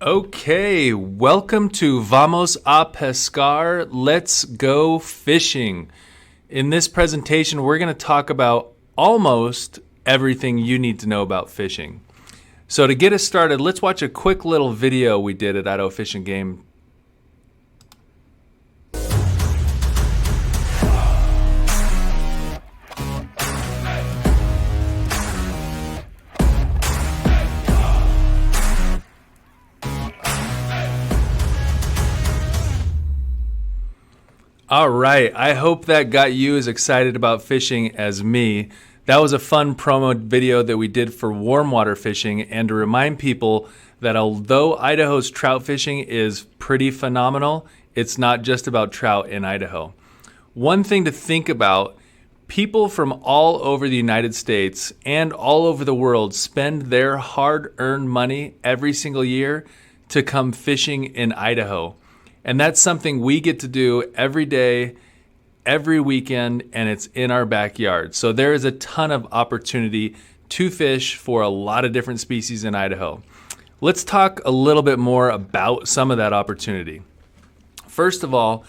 Okay, welcome to Vamos a Pescar. Let's go fishing. In this presentation, we're going to talk about almost everything you need to know about fishing. So to get us started, let's watch a quick little video we did at Idaho Fish and Game. All right, I hope that got you as excited about fishing as me. That was a fun promo video that we did for warm water fishing, and to remind people that although Idaho's trout fishing is pretty phenomenal, it's not just about trout in Idaho. One thing to think about, people from all over the United States and all over the world spend their hard-earned money every single year to come fishing in Idaho. And that's something we get to do every day, every weekend, and it's in our backyard. So there is a ton of opportunity to fish for a lot of different species in Idaho. Let's talk a little bit more about some of that opportunity. First of all,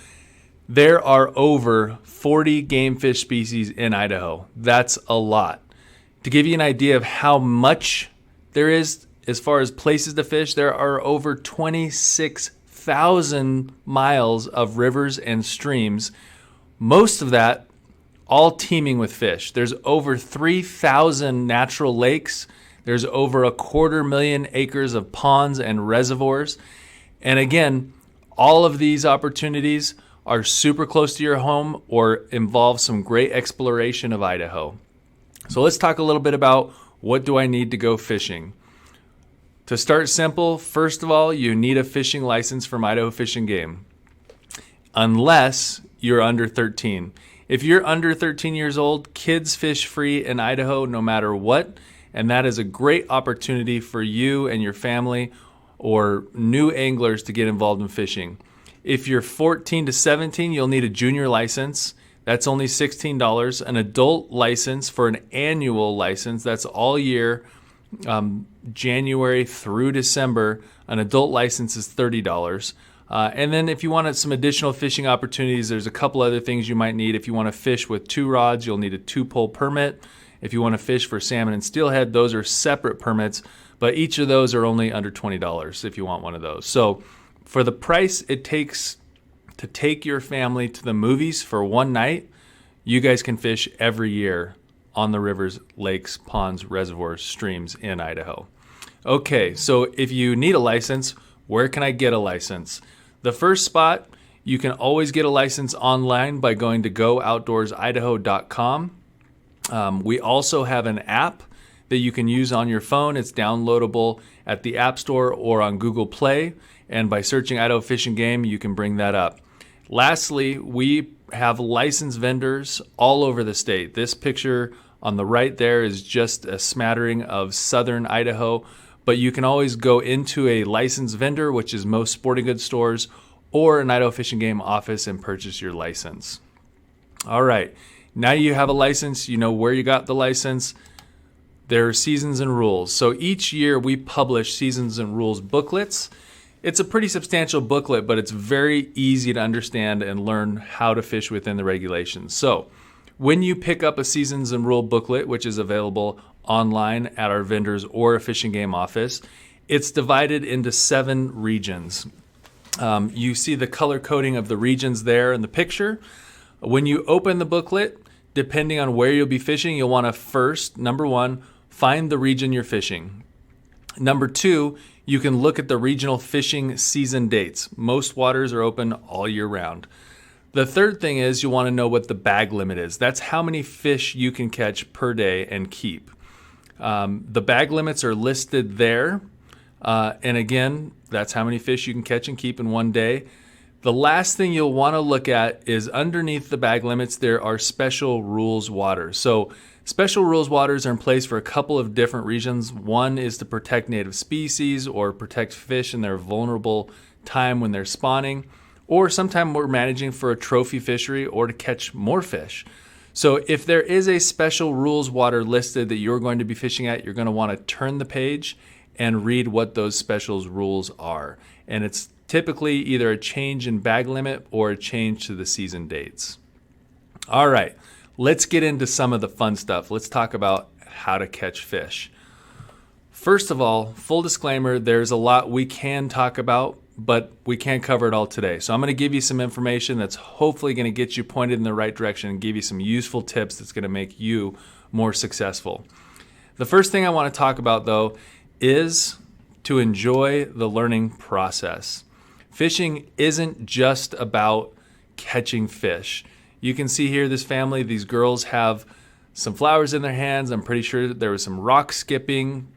there are over 40 game fish species in Idaho. That's a lot. To give you an idea of how much there is as far as places to fish, there are over 26,000 miles of rivers and streams, most of that all teeming with fish. There's over 3,000 natural lakes. There's over 250,000 acres of ponds and reservoirs. And again, all of these opportunities are super close to your home or involve some great exploration of Idaho. So let's talk a little bit about what do I need to go fishing. To start simple, first of all, you need a fishing license from Idaho Fish and Game, unless you're under 13. If you're under 13 years old, kids fish free in Idaho no matter what, and that is a great opportunity for you and your family or new anglers to get involved in fishing. If you're 14 to 17, you'll need a junior license. That's only $16. An adult license for an annual license, that's all year, January through December, an adult license is $30. And then if you wanted some additional fishing opportunities, there's a couple other things you might need. If you want to fish with 2 rods, you'll need a 2-pole permit. If you want to fish for salmon and steelhead, those are separate permits, but each of those are only under $20 if you want one of those. So for the price it takes to take your family to the movies for one night, you guys can fish every year on the rivers, lakes, ponds, reservoirs, streams in Idaho. Okay, so if you need a license, where can I get a license? The first spot, you can always get a license online by going to gooutdoorsidaho.com. We also have an app that you can use on your phone. It's downloadable at the App Store or on Google Play, and by searching Idaho Fish and Game, you can bring that up. Lastly, we have licensed vendors all over the state. This picture on the right there is just a smattering of southern Idaho, but you can always go into a licensed vendor, which is most sporting goods stores, or an Idaho Fish and Game office and purchase your license. All right, now you have a license, you know where you got the license. There are seasons and rules. So each year we publish seasons and rules booklets. It's a pretty substantial booklet, but it's very easy to understand and learn how to fish within the regulations. So when you pick up a seasons and rule booklet, which is available online at our vendors or a Fish and Game office, it's divided into 7 regions. You see the color coding of the regions there in the picture. When you open the booklet, depending on where you'll be fishing, you'll want to first, number 1, find the region you're fishing. Number 2, you can look at the regional fishing season dates. Most waters are open all year round. The third thing is you want to know what the bag limit is. That's how many fish you can catch per day and keep. The bag limits are listed there. And again, that's how many fish you can catch and keep in one day. The last thing you'll want to look at is underneath the bag limits, there are special rules waters. So special rules waters are in place for a couple of different reasons. One is to protect native species or protect fish in their vulnerable time when they're spawning. Or sometime we're managing for a trophy fishery or to catch more fish. So if there is a special rules water listed that you're going to be fishing at, you're going to want to turn the page and read what those specials rules are. And it's typically either a change in bag limit or a change to the season dates. All right, let's get into some of the fun stuff. Let's talk about how to catch fish. First of all, full disclaimer, there's a lot we can talk about, but we can't cover it all today. So I'm going to give you some information that's hopefully going to get you pointed in the right direction and give you some useful tips that's going to make you more successful. The first thing I want to talk about, though, is to enjoy the learning process. Fishing isn't just about catching fish. You can see here this family, these girls have some flowers in their hands. I'm pretty sure there was some rock skipping.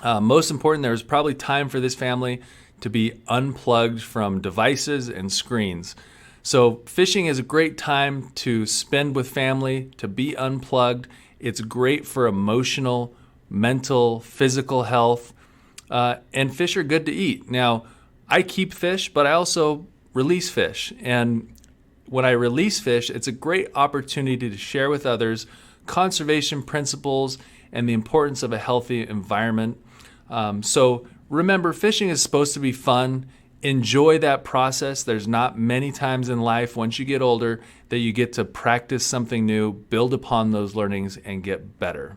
Most important, there was probably time for this family to be unplugged from devices and screens. So fishing is a great time to spend with family, to be unplugged. It's great for emotional, mental, physical health, and fish are good to eat. Now, I keep fish, but I also release fish. And when I release fish, it's a great opportunity to share with others conservation principles and the importance of a healthy environment. So remember, fishing is supposed to be fun. Enjoy that process. There's not many times in life once you get older that you get to practice something new, build upon those learnings, and get better.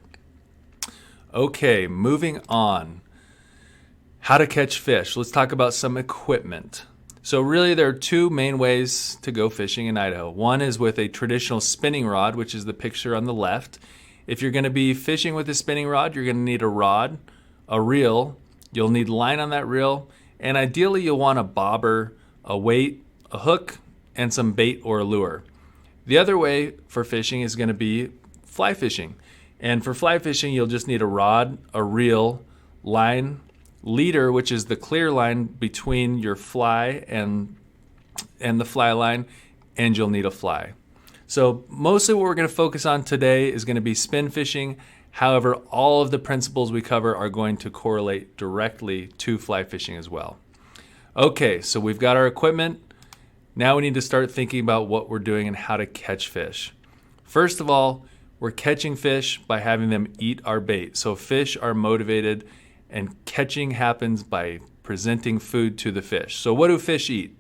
Okay, moving on. How to catch fish. Let's talk about some equipment. So really there are two main ways to go fishing in Idaho. One is with a traditional spinning rod, which is the picture on the left. If you're going to be fishing with a spinning rod, you're going to need a rod, a reel, you'll need line on that reel, and ideally you'll want a bobber, a weight, a hook, and some bait or a lure. The other way for fishing is going to be fly fishing. And for fly fishing, you'll just need a rod, a reel, line, leader, which is the clear line between your fly and the fly line, and you'll need a fly. So mostly what we're going to focus on today is going to be spin fishing. However, all of the principles we cover are going to correlate directly to fly fishing as well. Okay, so we've got our equipment. Now we need to start thinking about what we're doing and how to catch fish. First of all, we're catching fish by having them eat our bait. So fish are motivated, and catching happens by presenting food to the fish. So what do fish eat?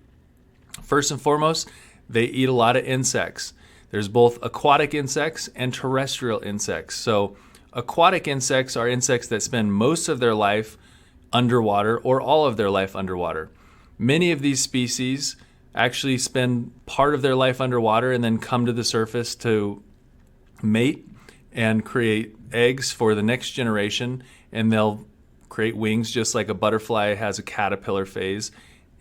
First and foremost, they eat a lot of insects. There's both aquatic insects and terrestrial insects. So aquatic insects are insects that spend most of their life underwater or all of their life underwater. Many of these species actually spend part of their life underwater and then come to the surface to mate and create eggs for the next generation, and they'll create wings just like a butterfly has a caterpillar phase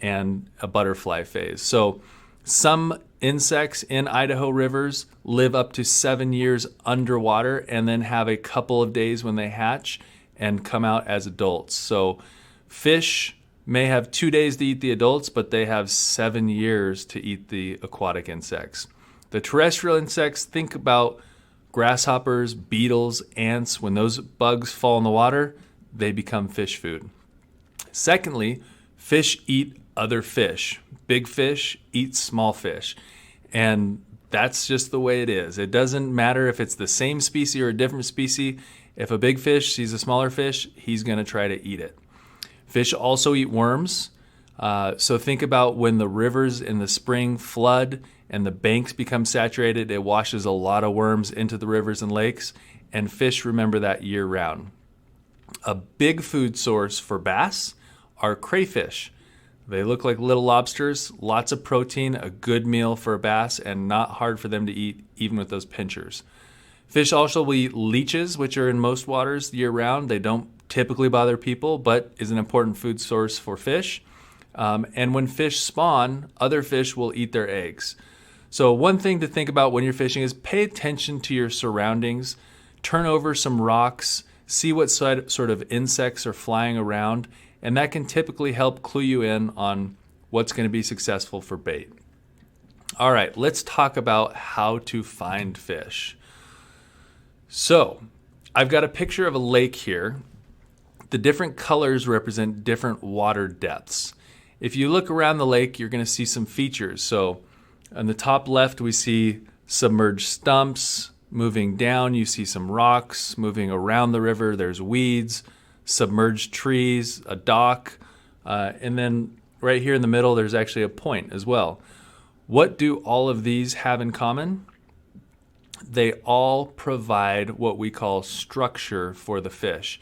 and a butterfly phase. So some insects in Idaho rivers live up to 7 years underwater and then have a couple of days when they hatch and come out as adults. So fish may have 2 days to eat the adults, but they have 7 years to eat the aquatic insects. The terrestrial insects, think about grasshoppers, beetles, ants. When those bugs fall in the water, they become fish food. Secondly, fish eat other fish. Big fish eat small fish. And that's just the way it is. It doesn't matter if it's the same species or a different species. If a big fish sees a smaller fish, he's going to try to eat it. Fish also eat worms. So think about when the rivers in the spring flood and the banks become saturated, it washes a lot of worms into the rivers and lakes, and fish remember that year round. A big food source for bass are crayfish. They look like little lobsters, lots of protein, a good meal for a bass, and not hard for them to eat even with those pinchers. Fish also will eat leeches, which are in most waters year round. They don't typically bother people, but is an important food source for fish. And when fish spawn, other fish will eat their eggs. So one thing to think about when you're fishing is pay attention to your surroundings, turn over some rocks, see what sort of insects are flying around, and that can typically help clue you in on what's going to be successful for bait. All right, let's talk about how to find fish. So I've got a picture of a lake here. The different colors represent different water depths. If you look around the lake, you're going to see some features. So on the top left, we see submerged stumps. Moving down, you see some rocks. Moving around the river, there's weeds. submerged trees, a dock, and then right here in the middle, there's actually a point as well. What do all of these have in common? They all provide what we call structure for the fish.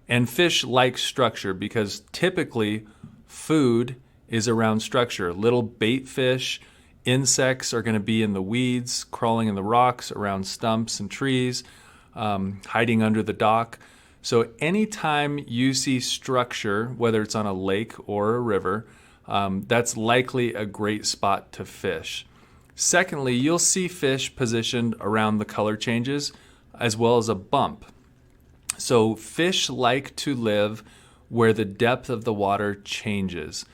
And fish like structure because typically food is around structure. Little bait fish, insects are going to be in the weeds, crawling in the rocks, around stumps and trees, hiding under the dock. So anytime you see structure, whether it's on a lake or a river, that's likely a great spot to fish. Secondly, you'll see fish positioned around the color changes as well as a bump. So fish like to live where the depth of the water changes.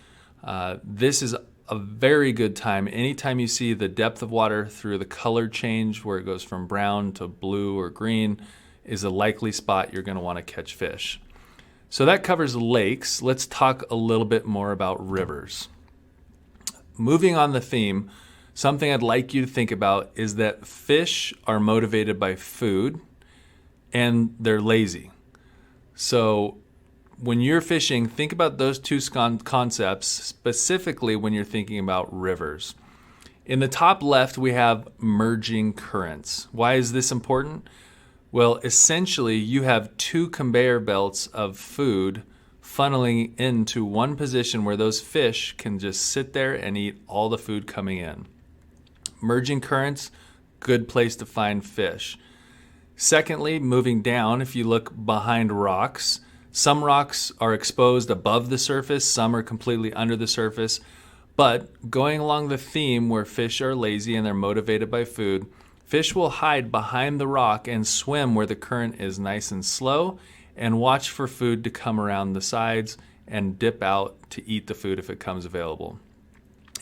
This is a very good time. Anytime you see the depth of water through the color change, where it goes from brown to blue or green, is a likely spot you're going to want to catch fish. So that covers lakes. Let's talk a little bit more about rivers. Moving on the theme, something I'd like you to think about is that fish are motivated by food and they're lazy. So when you're fishing, think about those two concepts, specifically when you're thinking about rivers. In the top left, we have merging currents. Why is this important? Well, essentially, you have two conveyor belts of food funneling into one position where those fish can just sit there and eat all the food coming in. Merging currents, good place to find fish. Secondly, moving down, if you look behind rocks, some rocks are exposed above the surface, some are completely under the surface. But going along the theme where fish are lazy and they're motivated by food, fish will hide behind the rock and swim where the current is nice and slow and watch for food to come around the sides and dip out to eat the food if it comes available.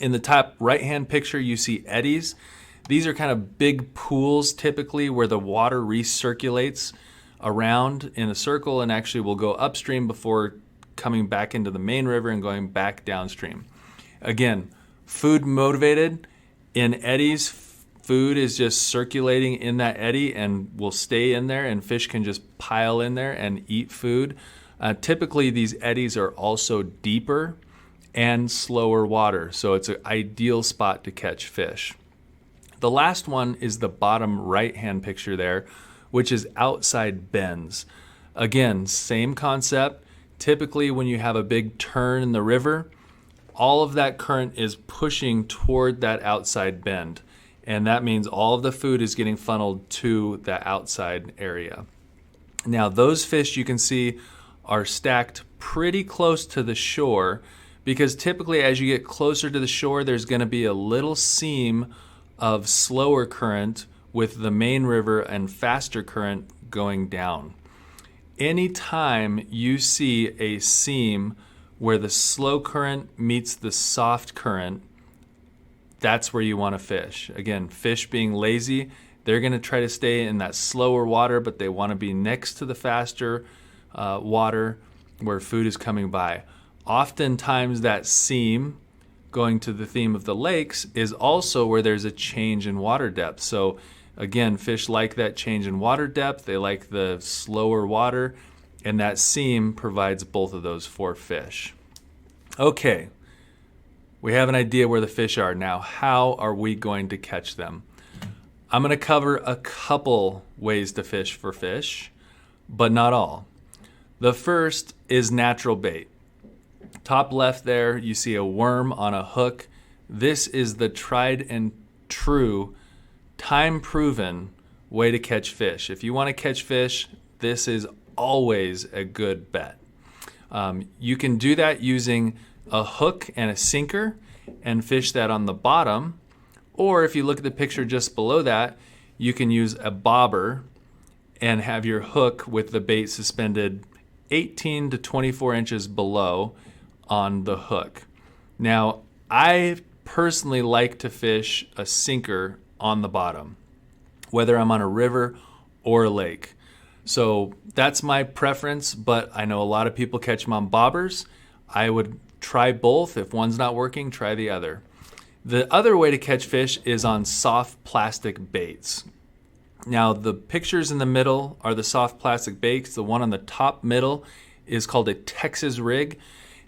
In the top right-hand picture, you see eddies. These are kind of big pools typically where the water recirculates around in a circle and actually will go upstream before coming back into the main river and going back downstream. Again, food motivated. In eddies, food is just circulating in that eddy and will stay in there, and fish can just pile in there and eat food. Typically, these eddies are also deeper and slower water, so it's an ideal spot to catch fish. The last one is the bottom right-hand picture there, which is outside bends. Again, same concept. Typically, when you have a big turn in the river, all of that current is pushing toward that outside bend. And that means all of the food is getting funneled to the outside area. Now, those fish you can see are stacked pretty close to the shore because typically as you get closer to the shore, there's going to be a little seam of slower current with the main river and faster current going down. Anytime you see a seam where the slow current meets the soft current, that's where you want to fish. Again, fish being lazy, they're going to try to stay in that slower water, but they want to be next to the faster water where food is coming by. Oftentimes that seam, going to the theme of the lakes, is also where there's a change in water depth. So again, fish like that change in water depth. They like the slower water, and that seam provides both of those for fish. Okay, we have an idea where the fish are. Now, how are we going to catch them? I'm going to cover a couple ways to fish for fish, but not all. The first is natural bait. Top left there, you see a worm on a hook. This is the tried and true, time-proven way to catch fish. If you want to catch fish, this is always a good bet. You can do that using a hook and a sinker and fish that on the bottom. Or if you look at the picture just below that, you can use a bobber and have your hook with the bait suspended 18 to 24 inches below on the hook. Now, I personally like to fish a sinker on the bottom, whether I'm on a river or a lake. So that's my preference, but I know a lot of people catch them on bobbers. I would try both. If one's not working, try the other. The other way to catch fish is on soft plastic baits. Now, the pictures in the middle are the soft plastic baits. The one on the top middle is called a Texas rig.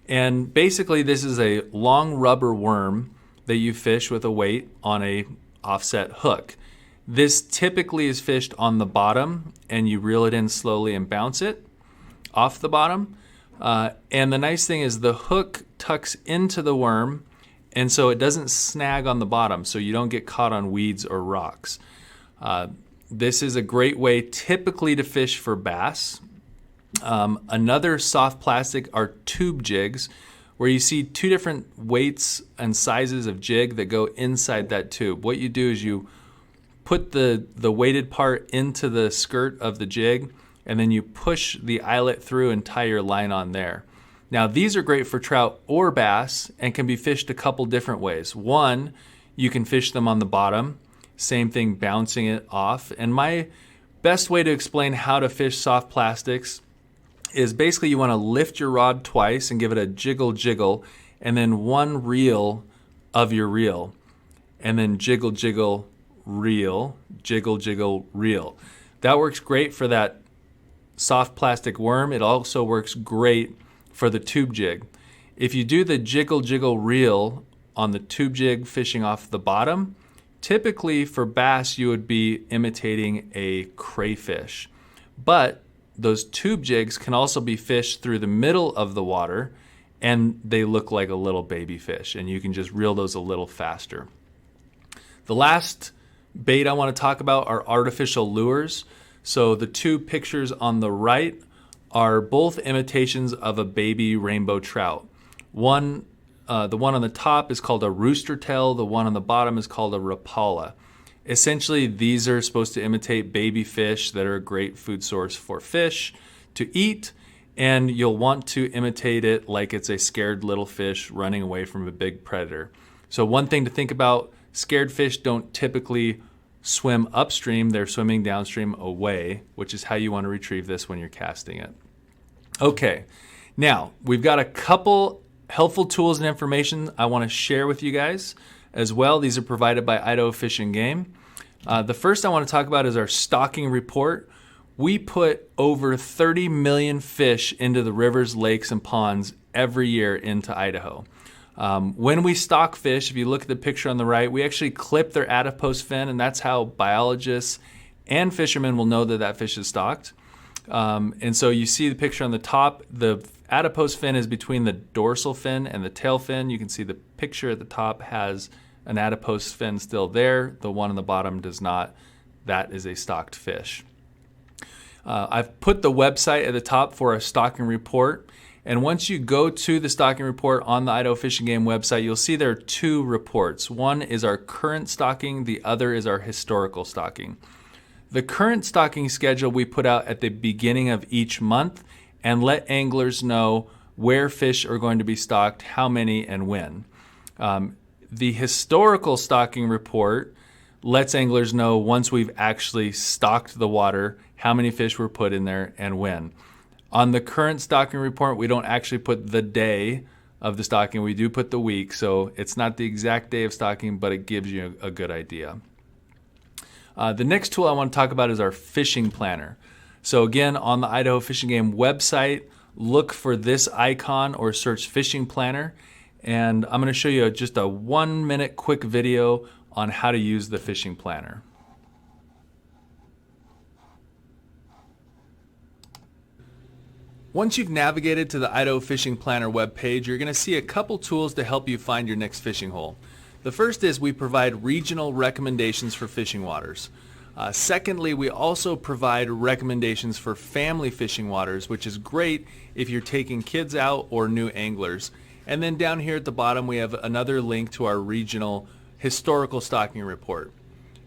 And basically this is a long rubber worm that you fish with a weight on a offset hook. This typically is fished on the bottom, and you reel it in slowly and bounce it off the bottom. And the nice thing is the hook tucks into the worm, and so it doesn't snag on the bottom, so you don't get caught on weeds or rocks. This is a great way typically to fish for bass. Another soft plastic are tube jigs, where you see two different weights and sizes of jig that go inside that tube. What you do is you put the weighted part into the skirt of the jig, and then you push the eyelet through and tie your line on there. Now these are great for trout or bass and can be fished a couple different ways. One, you can fish them on the bottom, same thing, bouncing it off. And my best way to explain how to fish soft plastics is basically you want to lift your rod twice and give it a jiggle jiggle, and then one reel of your reel, and then jiggle jiggle reel, jiggle jiggle reel. That works great for that soft plastic worm. It also works great for the tube jig. If you do the jiggle jiggle reel on the tube jig fishing off the bottom, typically for bass you would be imitating a crayfish. But those tube jigs can also be fished through the middle of the water, and they look like a little baby fish, and you can just reel those a little faster. The last bait I want to talk about are artificial lures. So the two pictures on the right are both imitations of a baby rainbow trout. The one on the top is called a rooster tail. The one on the bottom is called a rapala. Essentially, these are supposed to imitate baby fish that are a great food source for fish to eat, and you'll want to imitate it like it's a scared little fish running away from a big predator. So one thing to think about, scared fish don't typically swim upstream, they're swimming downstream away, which is how you want to retrieve this when you're casting it. Okay, now we've got a couple helpful tools and information I want to share with you guys as well. These are provided by Idaho Fish and Game. The first I want to talk about is our stocking report. We put over 30 million fish into the rivers, lakes, and ponds every year into Idaho. When we stock fish, if you look at the picture on the right, we actually clip their adipose fin, and that's how biologists and fishermen will know that that fish is stocked. And so you see the picture on the top, the adipose fin is between the dorsal fin and the tail fin. You can see the picture at the top has an adipose fin still there. The one on the bottom does not. That is a stocked fish. I've put the website at the top for a stocking report. And once you go to the stocking report on the Idaho Fish and Game website, you'll see there are two reports. One is our current stocking, the other is our historical stocking. The current stocking schedule we put out at the beginning of each month and let anglers know where fish are going to be stocked, how many, and when. The historical stocking report lets anglers know once we've actually stocked the water, how many fish were put in there and when. On the current stocking report, we don't actually put the day of the stocking. We do put the week, so it's not the exact day of stocking, but it gives you a good idea. The next tool I want to talk about is our fishing planner. So again, on the Idaho Fish and Game website, look for this icon or search fishing planner. And I'm going to show you just a 1-minute quick video on how to use the fishing planner. Once you've navigated to the Idaho Fishing Planner webpage, you're going to see a couple tools to help you find your next fishing hole. The first is we provide regional recommendations for fishing waters. Secondly, we also provide recommendations for family fishing waters, which is great if you're taking kids out or new anglers. And then down here at the bottom, we have another link to our regional historical stocking report.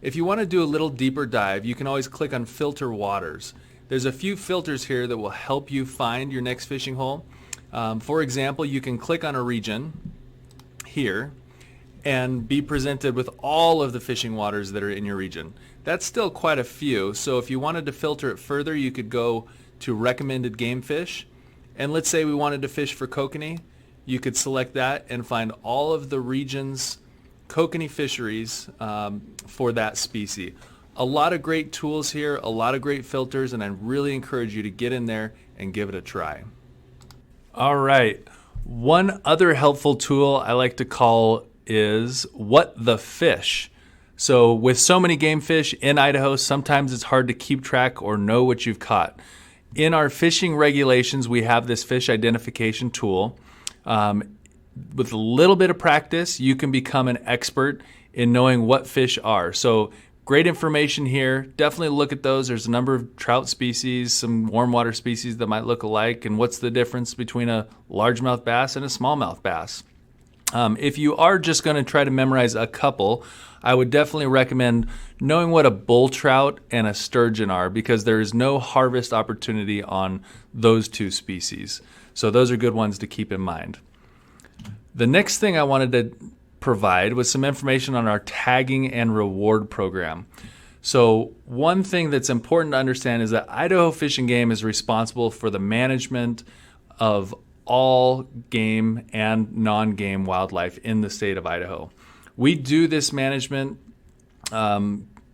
If you want to do a little deeper dive, you can always click on Filter Waters. There's a few filters here that will help you find your next fishing hole. For example, you can click on a region here and be presented with all of the fishing waters that are in your region. That's still quite a few, so if you wanted to filter it further, you could go to recommended game fish, and let's say we wanted to fish for kokanee, you could select that and find all of the region's kokanee fisheries for that species. A lot of great tools here, a lot of great filters, and I really encourage you to get in there and give it a try. All right. One other helpful tool I like to call is what the fish. So with so many game fish in Idaho, sometimes it's hard to keep track or know what you've caught. In our fishing regulations, we have this fish identification tool. With a little bit of practice, you can become an expert in knowing what fish are. So great information here. Definitely look at those. There's a number of trout species, some warm water species that might look alike, and what's the difference between a largemouth bass and a smallmouth bass. If you are just going to try to memorize a couple, I would definitely recommend knowing what a bull trout and a sturgeon are, because there is no harvest opportunity on those two species. So those are good ones to keep in mind. The next thing I wanted to provide was some information on our tagging and reward program. So one thing that's important to understand is that Idaho Fish and Game is responsible for the management of all game and non-game wildlife in the state of Idaho. We do this management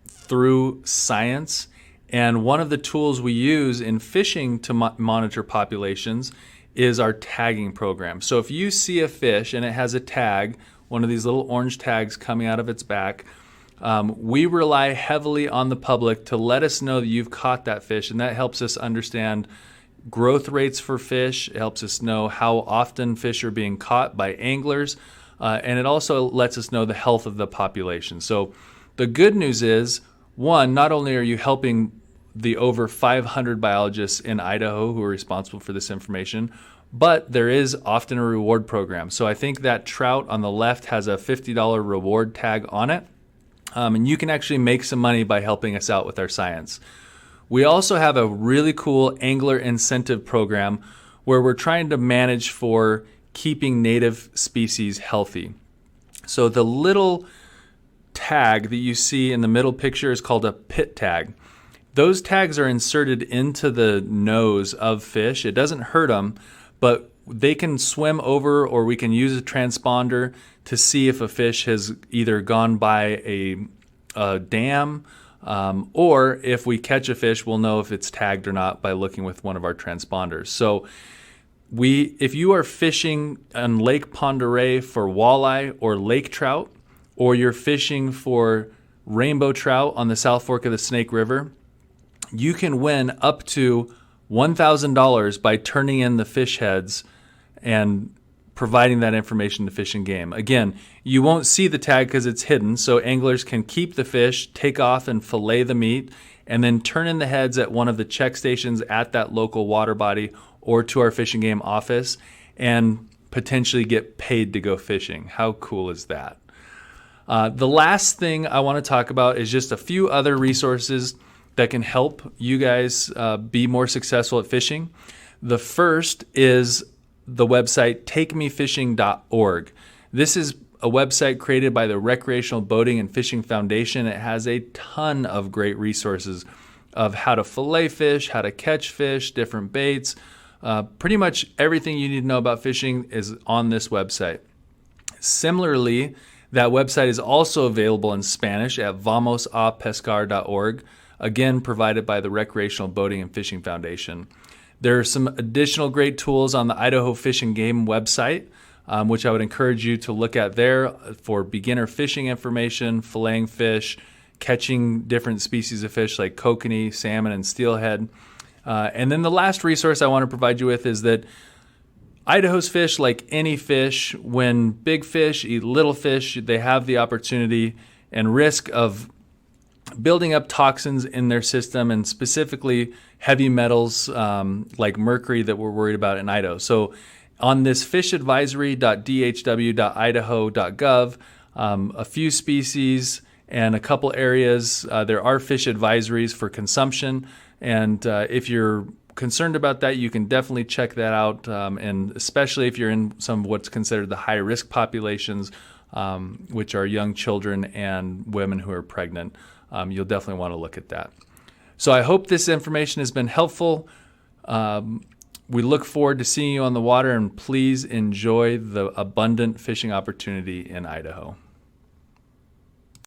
through science, and one of the tools we use in fishing to monitor populations is our tagging program. So if you see a fish and it has a tag, one of these little orange tags coming out of its back, we rely heavily on the public to let us know that you've caught that fish, and that helps us understand growth rates for fish. It helps us know how often fish are being caught by anglers, and it also lets us know the health of the population. So the good news is, one, not only are you helping the over 500 biologists in Idaho who are responsible for this information, but there is often a reward program. So I think that trout on the left has a $50 reward tag on it, and you can actually make some money by helping us out with our science. We also have a really cool angler incentive program where we're trying to manage for keeping native species healthy. So the little tag that you see in the middle picture is called a pit tag. Those tags are inserted into the nose of fish. It doesn't hurt them, but they can swim over, or we can use a transponder to see if a fish has either gone by a dam, or if we catch a fish, we'll know if it's tagged or not by looking with one of our transponders. So if you are fishing on Lake Pend Oreille for walleye or lake trout, or you're fishing for rainbow trout on the South Fork of the Snake River, you can win up to $1,000 by turning in the fish heads and providing that information to Fish and Game. Again, you won't see the tag because it's hidden, so anglers can keep the fish, take off and fillet the meat, and then turn in the heads at one of the check stations at that local water body or to our Fish and Game office, and potentially get paid to go fishing. How cool is that? The last thing I want to talk about is just a few other resources that can help you guys be more successful at fishing. The first is the website takemefishing.org. This is a website created by the Recreational Boating and Fishing Foundation. It has a ton of great resources of how to fillet fish, how to catch fish, different baits. Pretty much everything you need to know about fishing is on this website. Similarly, that website is also available in Spanish at vamosapescar.org, again provided by the Recreational Boating and Fishing Foundation. There are some additional great tools on the Idaho Fish and Game website, which I would encourage you to look at there for beginner fishing information, filleting fish, catching different species of fish like kokanee, salmon, and steelhead. And then the last resource I want to provide you with is that Idaho's fish, like any fish, when big fish eat little fish, they have the opportunity and risk of building up toxins in their system, and specifically heavy metals like mercury that we're worried about in Idaho. So on this fishadvisory.dhw.idaho.gov, a few species and a couple areas, there are fish advisories for consumption. And if you're concerned about that, you can definitely check that out. And especially if you're in some of what's considered the high-risk populations, which are young children and women who are pregnant, you'll definitely want to look at that. So I hope this information has been helpful. We look forward to seeing you on the water, and please enjoy the abundant fishing opportunity in Idaho.